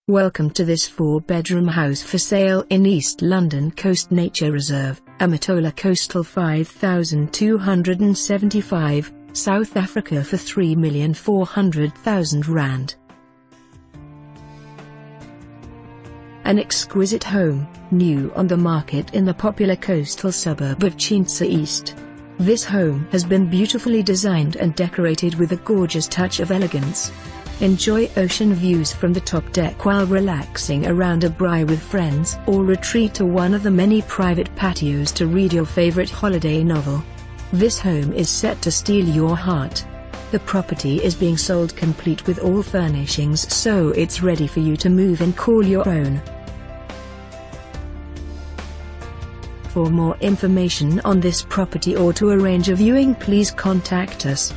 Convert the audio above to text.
Welcome to this 4-bedroom house for sale in East London Coast Nature Reserve, Amatola Coastal 5275, South Africa for R3,400,000. An exquisite home, new on the market in the popular coastal suburb of Chintsa East. This home has been beautifully designed and decorated with a gorgeous touch of elegance. Enjoy ocean views from the top deck while relaxing around a braai with friends, or retreat to one of the many private patios to read your favorite holiday novel. This home is set to steal your heart. The property is being sold complete with all furnishings, so it's ready for you to move and call your own. For more information on this property or to arrange a viewing, please contact us.